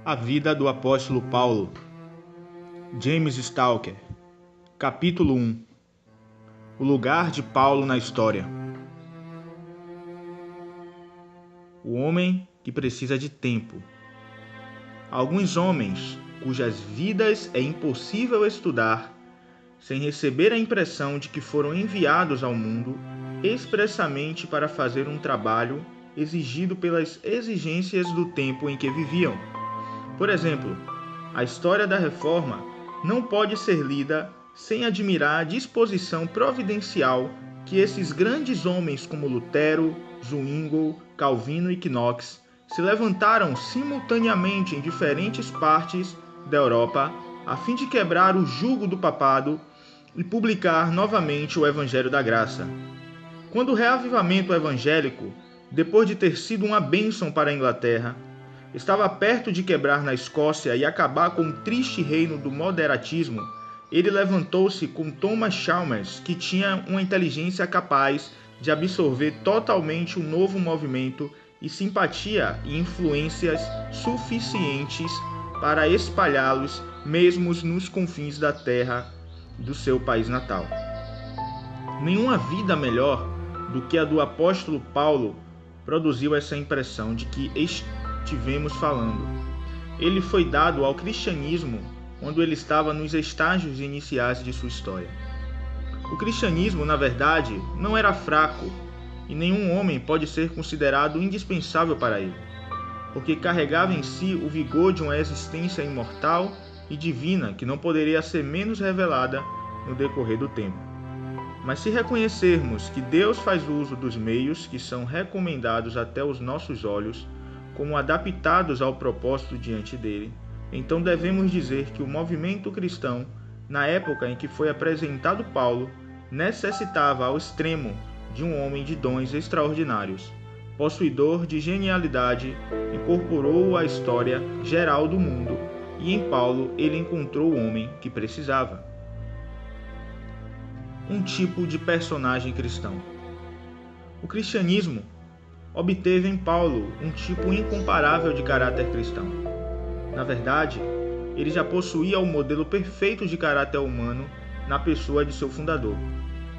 A vida do apóstolo Paulo. James Stalker. Capítulo 1. O lugar de Paulo na história. O homem que precisa de tempo. Alguns homens cujas vidas é impossível estudar sem receber a impressão de que foram enviados ao mundo expressamente para fazer um trabalho exigido pelas exigências do tempo em que viviam. Por exemplo, a história da Reforma não pode ser lida sem admirar a disposição providencial que esses grandes homens como Lutero, Zwingli, Calvino e Knox se levantaram simultaneamente em diferentes partes da Europa a fim de quebrar o jugo do papado e publicar novamente o Evangelho da Graça. Quando o reavivamento evangélico, depois de ter sido uma bênção para a Inglaterra, estava perto de quebrar na Escócia e acabar com o triste reino do moderatismo, ele levantou-se com Thomas Chalmers, que tinha uma inteligência capaz de absorver totalmente o novo movimento e simpatia e influências suficientes para espalhá-los mesmo nos confins da terra do seu país natal. Nenhuma vida melhor do que a do apóstolo Paulo produziu essa impressão de que estivemos falando. Ele foi dado ao cristianismo quando ele estava nos estágios iniciais de sua história. O cristianismo, na verdade, não era fraco, e nenhum homem pode ser considerado indispensável para ele, porque carregava em si o vigor de uma existência imortal e divina que não poderia ser menos revelada no decorrer do tempo. Mas se reconhecermos que Deus faz uso dos meios que são recomendados até os nossos olhos, como adaptados ao propósito diante dele, então devemos dizer que o movimento cristão, na época em que foi apresentado Paulo, necessitava ao extremo de um homem de dons extraordinários, possuidor de genialidade, incorporou à história geral do mundo, e em Paulo ele encontrou o homem que precisava. Um tipo de personagem cristão. O cristianismo obteve em Paulo um tipo incomparável de caráter cristão. Na verdade, ele já possuía o modelo perfeito de caráter humano na pessoa de seu fundador,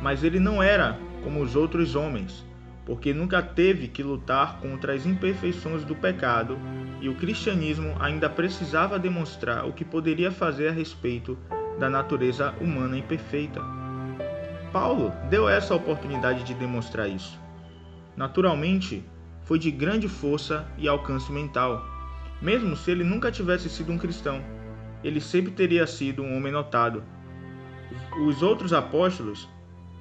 mas ele não era como os outros homens, porque nunca teve que lutar contra as imperfeições do pecado, e o cristianismo ainda precisava demonstrar o que poderia fazer a respeito da natureza humana imperfeita. Paulo deu essa oportunidade de demonstrar isso. Naturalmente, foi de grande força e alcance mental. Mesmo se ele nunca tivesse sido um cristão, ele sempre teria sido um homem notado. Os outros apóstolos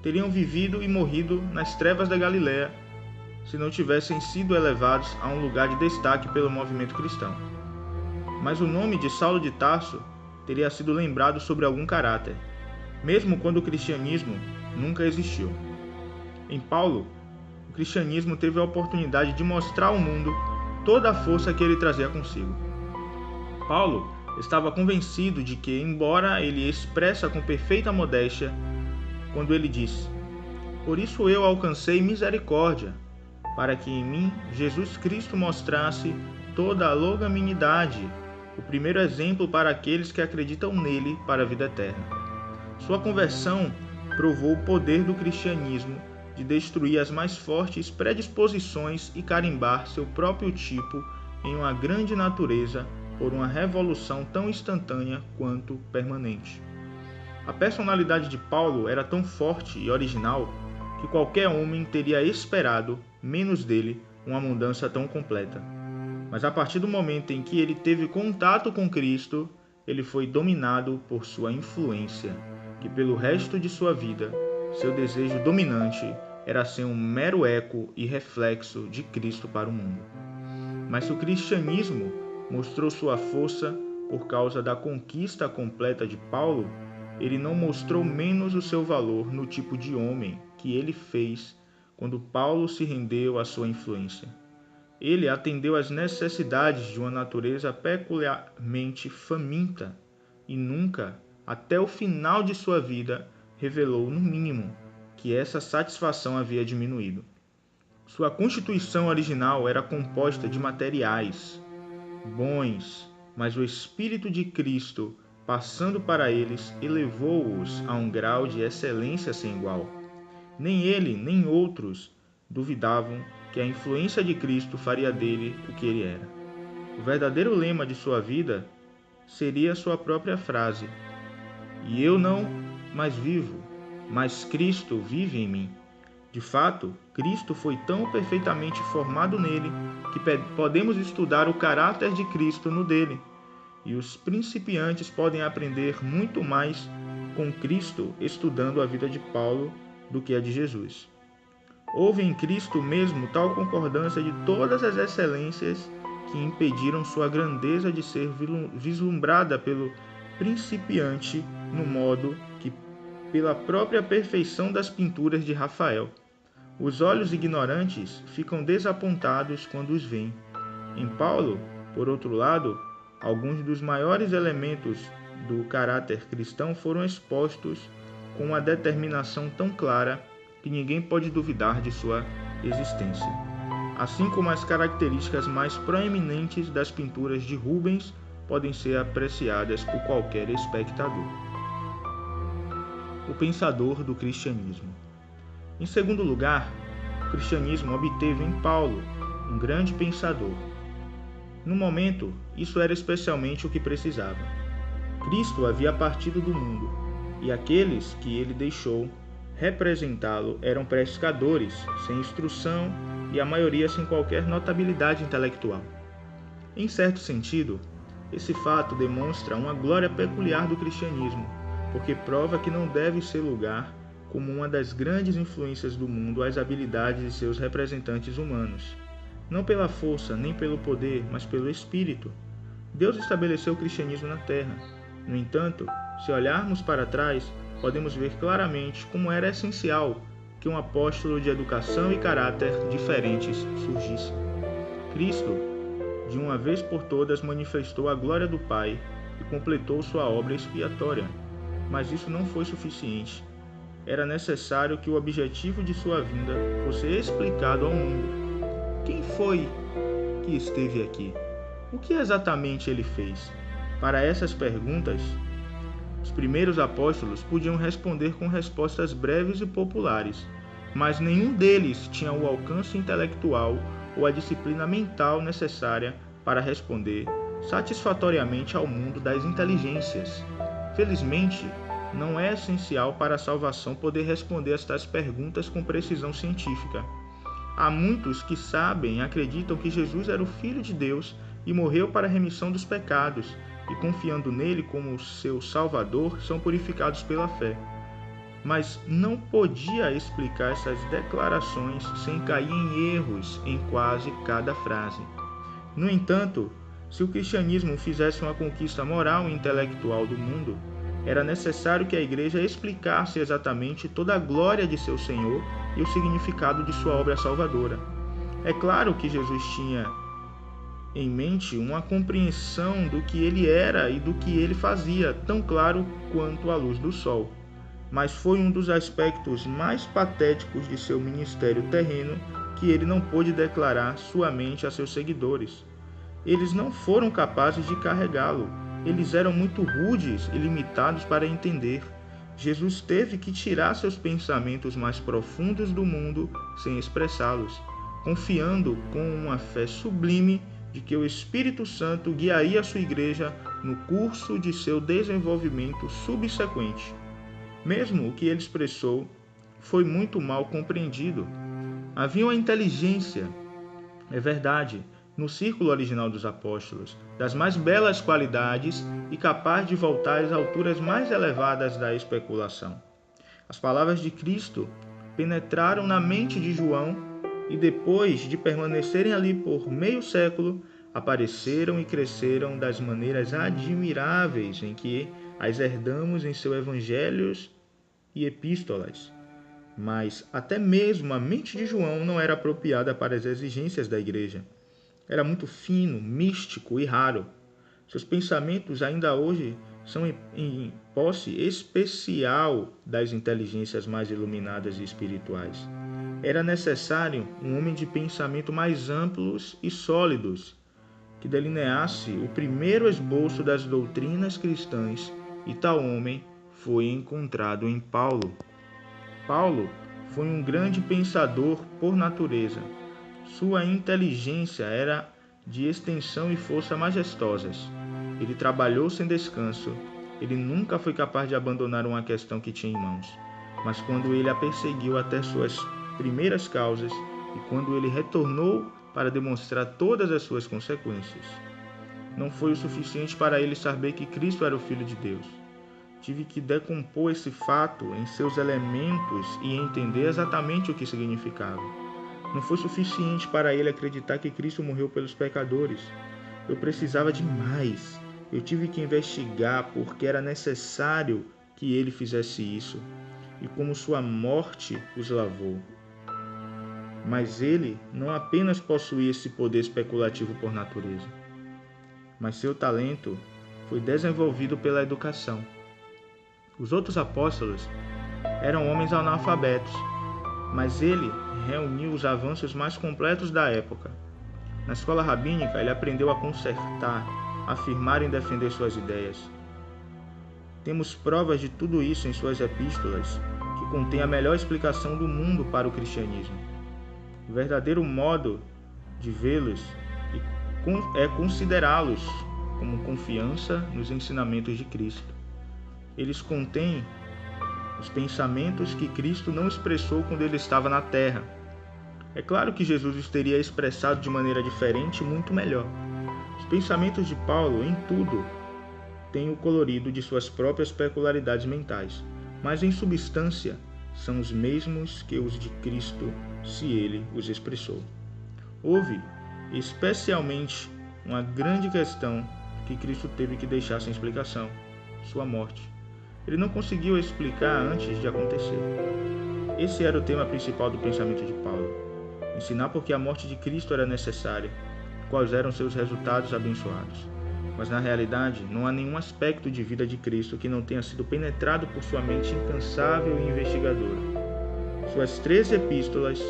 teriam vivido e morrido nas trevas da Galiléia se não tivessem sido elevados a um lugar de destaque pelo movimento cristão. Mas o nome de Saulo de Tarso teria sido lembrado sobre algum caráter, mesmo quando o cristianismo nunca existiu. Em Paulo, o cristianismo teve a oportunidade de mostrar ao mundo toda a força que ele trazia consigo. Paulo estava convencido de que, embora ele expressa com perfeita modéstia, quando ele diz: "Por isso eu alcancei misericórdia, para que em mim Jesus Cristo mostrasse toda a longanimidade, o primeiro exemplo para aqueles que acreditam nele para a vida eterna." Sua conversão provou o poder do cristianismo de destruir as mais fortes predisposições e carimbar seu próprio tipo em uma grande natureza por uma revolução tão instantânea quanto permanente. A personalidade de Paulo era tão forte e original que qualquer homem teria esperado, menos dele, uma mudança tão completa. Mas a partir do momento em que ele teve contato com Cristo, ele foi dominado por sua influência, que pelo resto de sua vida, seu desejo dominante era ser um mero eco e reflexo de Cristo para o mundo. Mas se o cristianismo mostrou sua força por causa da conquista completa de Paulo, ele não mostrou menos o seu valor no tipo de homem que ele fez quando Paulo se rendeu à sua influência. Ele atendeu às necessidades de uma natureza peculiarmente faminta e nunca, até o final de sua vida, revelou, no mínimo, que essa satisfação havia diminuído. Sua constituição original era composta de materiais, bons, mas o Espírito de Cristo, passando para eles, elevou-os a um grau de excelência sem igual. Nem ele, nem outros duvidavam que a influência de Cristo faria dele o que ele era. O verdadeiro lema de sua vida seria sua própria frase: "E eu não mais vivo, mas Cristo vive em mim." De fato, Cristo foi tão perfeitamente formado nele que podemos estudar o caráter de Cristo no dele. E os principiantes podem aprender muito mais com Cristo estudando a vida de Paulo do que a de Jesus. Houve em Cristo mesmo tal concordância de todas as excelências que impediram sua grandeza de ser vislumbrada pelo principiante no modo que pela própria perfeição das pinturas de Rafael. Os olhos ignorantes ficam desapontados quando os veem. Em Paulo, por outro lado, alguns dos maiores elementos do caráter cristão foram expostos com uma determinação tão clara que ninguém pode duvidar de sua existência, assim como as características mais proeminentes das pinturas de Rubens podem ser apreciadas por qualquer espectador. O pensador do cristianismo. Em segundo lugar, o cristianismo obteve em Paulo um grande pensador. No momento, isso era especialmente o que precisava. Cristo havia partido do mundo, e aqueles que ele deixou representá-lo eram pescadores, sem instrução e a maioria sem qualquer notabilidade intelectual. Em certo sentido, esse fato demonstra uma glória peculiar do cristianismo, porque prova que não deve ser lugar como uma das grandes influências do mundo às habilidades de seus representantes humanos. Não pela força, nem pelo poder, mas pelo Espírito. Deus estabeleceu o cristianismo na terra. No entanto, se olharmos para trás, podemos ver claramente como era essencial que um apóstolo de educação e caráter diferentes surgisse. Cristo, de uma vez por todas, manifestou a glória do Pai e completou sua obra expiatória. Mas isso não foi suficiente. Era necessário que o objetivo de sua vinda fosse explicado ao mundo. Quem foi que esteve aqui? O que exatamente ele fez? Para essas perguntas, os primeiros apóstolos podiam responder com respostas breves e populares, mas nenhum deles tinha o alcance intelectual ou a disciplina mental necessária para responder satisfatoriamente ao mundo das inteligências. Felizmente, não é essencial para a salvação poder responder estas perguntas com precisão científica. Há muitos que sabem e acreditam que Jesus era o Filho de Deus e morreu para a remissão dos pecados, e confiando nele como seu Salvador, são purificados pela fé. Mas não podia explicar essas declarações sem cair em erros em quase cada frase. No entanto, se o cristianismo fizesse uma conquista moral e intelectual do mundo, era necessário que a Igreja explicasse exatamente toda a glória de seu Senhor e o significado de sua obra salvadora. É claro que Jesus tinha em mente uma compreensão do que ele era e do que ele fazia, tão claro quanto a luz do sol. Mas foi um dos aspectos mais patéticos de seu ministério terreno que ele não pôde declarar suamente a seus seguidores. Eles não foram capazes de carregá-lo. Eles eram muito rudes e limitados para entender. Jesus teve que tirar seus pensamentos mais profundos do mundo sem expressá-los, confiando com uma fé sublime de que o Espírito Santo guiaria a sua igreja no curso de seu desenvolvimento subsequente. Mesmo o que ele expressou foi muito mal compreendido. Havia uma inteligência, é verdade, no círculo original dos apóstolos, das mais belas qualidades e capaz de voltar às alturas mais elevadas da especulação. As palavras de Cristo penetraram na mente de João e, depois de permanecerem ali por meio século, apareceram e cresceram das maneiras admiráveis em que as herdamos em seus evangelhos e epístolas. Mas até mesmo a mente de João não era apropriada para as exigências da igreja. Era muito fino, místico e raro. Seus pensamentos ainda hoje são em posse especial das inteligências mais iluminadas e espirituais. Era necessário um homem de pensamento mais amplos e sólidos, que delineasse o primeiro esboço das doutrinas cristãs, e tal homem foi encontrado em Paulo. Paulo foi um grande pensador por natureza. Sua inteligência era de extensão e força majestosas. Ele trabalhou sem descanso. Ele nunca foi capaz de abandonar uma questão que tinha em mãos. Mas quando ele a perseguiu até suas primeiras causas e quando ele retornou para demonstrar todas as suas consequências, não foi o suficiente para ele saber que Cristo era o Filho de Deus. Tive que decompor esse fato em seus elementos e entender exatamente o que significava. Não foi suficiente para ele acreditar que Cristo morreu pelos pecadores. Eu precisava de mais. Eu tive que investigar porque era necessário que ele fizesse isso e como sua morte os lavou. Mas ele não apenas possuía esse poder especulativo por natureza, mas seu talento foi desenvolvido pela educação. Os outros apóstolos eram homens analfabetos, mas ele reuniu os avanços mais completos da época. Na escola rabínica, ele aprendeu a consertar, afirmar e defender suas ideias. Temos provas de tudo isso em suas epístolas, que contêm a melhor explicação do mundo para o cristianismo. O verdadeiro modo de vê-los é considerá-los como confiança nos ensinamentos de Cristo. Eles contêm os pensamentos que Cristo não expressou quando ele estava na terra. É claro que Jesus os teria expressado de maneira diferente e muito melhor. Os pensamentos de Paulo, em tudo, têm o colorido de suas próprias peculiaridades mentais, mas em substância são os mesmos que os de Cristo, se ele os expressou. Houve, especialmente, uma grande questão que Cristo teve que deixar sem explicação: sua morte. Ele não conseguiu explicar antes de acontecer. Esse era o tema principal do pensamento de Paulo: ensinar por que a morte de Cristo era necessária, quais eram seus resultados abençoados. Mas na realidade, não há nenhum aspecto de vida de Cristo que não tenha sido penetrado por sua mente incansável e investigadora. Suas 13 epístolas,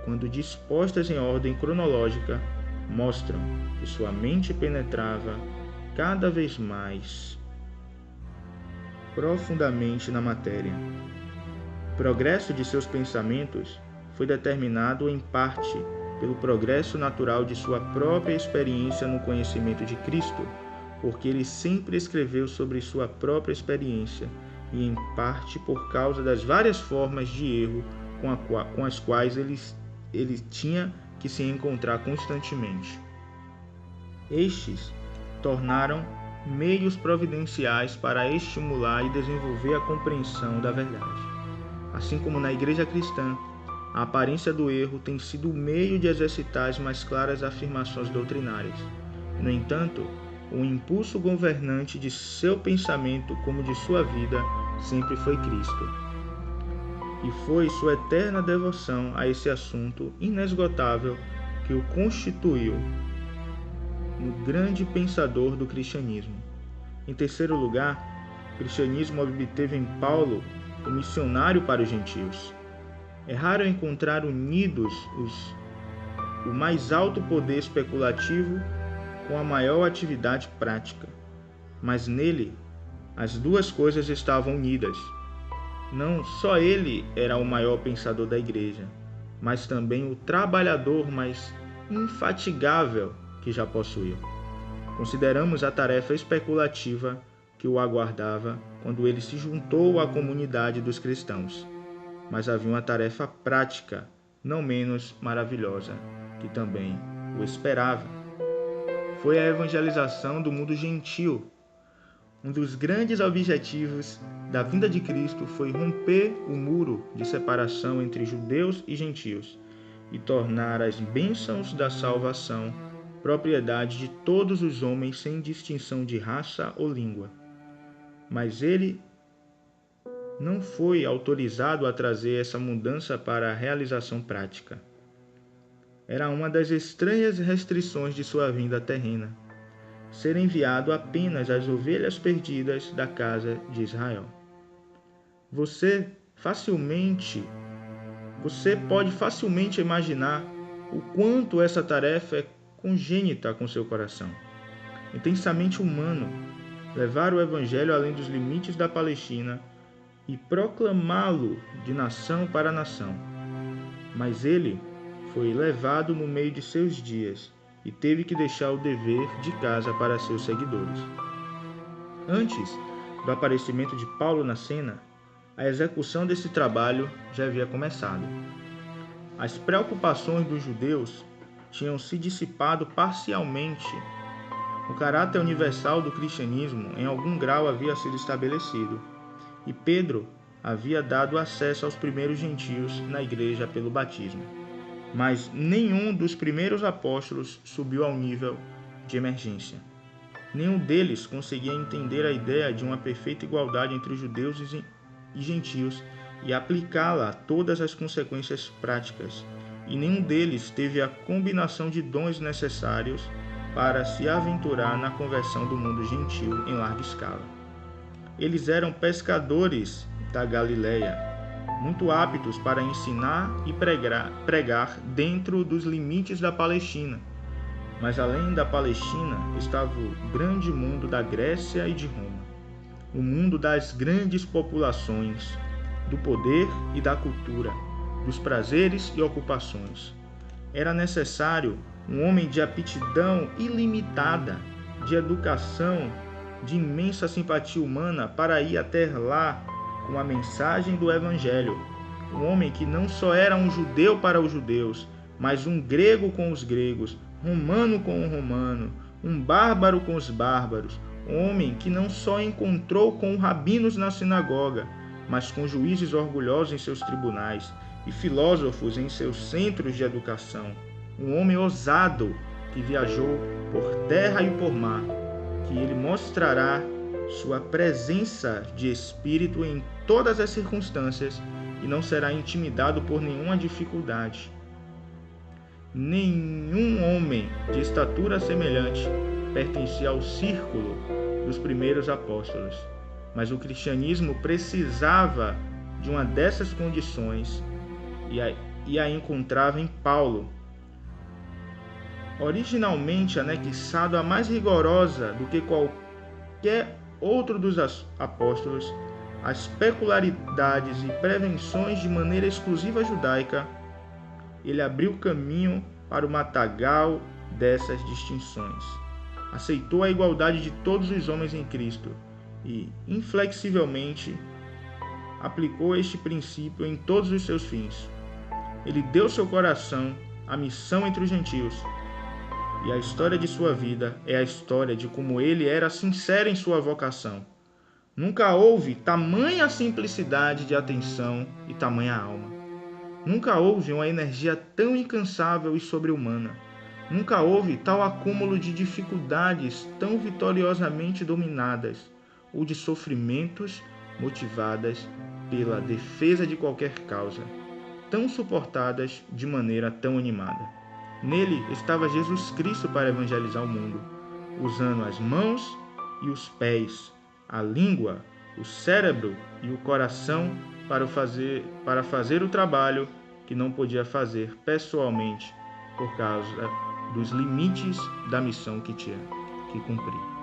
quando dispostas em ordem cronológica, mostram que sua mente penetrava cada vez mais profundamente na matéria. O progresso de seus pensamentos foi determinado em parte pelo progresso natural de sua própria experiência no conhecimento de Cristo, porque ele sempre escreveu sobre sua própria experiência e em parte por causa das várias formas de erro com as quais ele tinha que se encontrar constantemente. Estes tornaram meios providenciais para estimular e desenvolver a compreensão da verdade. Assim como na Igreja cristã, a aparência do erro tem sido o meio de exercitar as mais claras afirmações doutrinárias. No entanto, o impulso governante de seu pensamento como de sua vida sempre foi Cristo. E foi sua eterna devoção a esse assunto inesgotável que o constituiu no grande pensador do cristianismo. Em terceiro lugar, o cristianismo obteve em Paulo o missionário para os gentios. É raro encontrar unidos o mais alto poder especulativo com a maior atividade prática, mas nele as duas coisas estavam unidas. Não só ele era o maior pensador da igreja, mas também o trabalhador mais infatigável que já possuiu. Consideramos a tarefa especulativa que o aguardava quando ele se juntou à comunidade dos cristãos. Mas havia uma tarefa prática, não menos maravilhosa, que também o esperava. Foi a evangelização do mundo gentil. Um dos grandes objetivos da vinda de Cristo foi romper o muro de separação entre judeus e gentios e tornar as bênçãos da salvação propriedade de todos os homens sem distinção de raça ou língua. Mas ele não foi autorizado a trazer essa mudança para a realização prática. Era uma das estranhas restrições de sua vinda terrena, ser enviado apenas às ovelhas perdidas da casa de Israel. Você pode facilmente imaginar o quanto essa tarefa é congênita com seu coração, intensamente humano, levar o Evangelho além dos limites da Palestina e proclamá-lo de nação para nação. Mas ele foi levado no meio de seus dias e teve que deixar o dever de casa para seus seguidores. Antes do aparecimento de Paulo na cena, a execução desse trabalho já havia começado. As preocupações dos judeus tinham se dissipado parcialmente. O caráter universal do cristianismo em algum grau havia sido estabelecido, e Pedro havia dado acesso aos primeiros gentios na igreja pelo batismo. Mas nenhum dos primeiros apóstolos subiu ao nível de emergência. Nenhum deles conseguia entender a ideia de uma perfeita igualdade entre os judeus e gentios e aplicá-la a todas as consequências práticas, e nenhum deles teve a combinação de dons necessários para se aventurar na conversão do mundo gentil em larga escala. Eles eram pescadores da Galileia, muito aptos para ensinar e pregar dentro dos limites da Palestina. Mas além da Palestina estava o grande mundo da Grécia e de Roma, o mundo das grandes populações, do poder e da cultura, dos prazeres e ocupações. Era necessário um homem de aptidão ilimitada, de educação, de imensa simpatia humana para ir até lá com a mensagem do Evangelho. Um homem que não só era um judeu para os judeus, mas um grego com os gregos, romano com o romano, um bárbaro com os bárbaros, um homem que não só encontrou com rabinos na sinagoga, mas com juízes orgulhosos em seus tribunais e filósofos em seus centros de educação. Um homem ousado que viajou por terra e por mar, que ele mostrará sua presença de espírito em todas as circunstâncias e não será intimidado por nenhuma dificuldade. Nenhum homem de estatura semelhante pertencia ao círculo dos primeiros apóstolos, mas o cristianismo precisava de uma dessas condições e a encontrava em Paulo, originalmente anexado à mais rigorosa do que qualquer outro dos apóstolos, as peculiaridades e prevenções de maneira exclusiva judaica. Ele abriu caminho para o matagal dessas distinções. Aceitou a igualdade de todos os homens em Cristo e, inflexivelmente, aplicou este princípio em todos os seus fins. Ele deu seu coração à missão entre os gentios, e a história de sua vida é a história de como ele era sincero em sua vocação. Nunca houve tamanha simplicidade de atenção e tamanha alma. Nunca houve uma energia tão incansável e sobre-humana. Nunca houve tal acúmulo de dificuldades tão vitoriosamente dominadas, ou de sofrimentos motivadas pela defesa de qualquer causa, tão suportadas de maneira tão animada. Nele estava Jesus Cristo para evangelizar o mundo, usando as mãos e os pés, a língua, o cérebro e o coração para fazer o trabalho que não podia fazer pessoalmente por causa dos limites da missão que tinha que cumprir.